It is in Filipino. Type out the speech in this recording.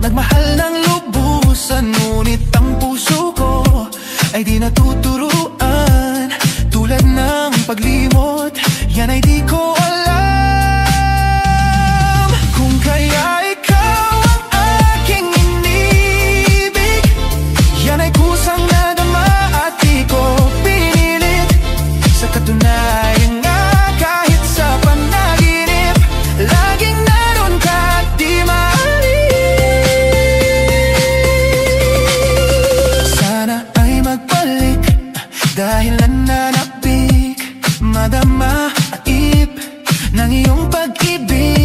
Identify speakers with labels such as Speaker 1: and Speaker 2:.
Speaker 1: Nagmahal ng lubusan, ngunit ang puso ko ay di natuturuan. Tulad ng paglimot, yan ay di ko alam. Kung kaya ikaw ang aking inibig, yan ay kusang nadama at di ko pinilit. Sa katunayan nga, kahit sa panaginip, laging naroon ka at di maalis. Dahil nananapik, madama at ip ng iyong pag-ibig.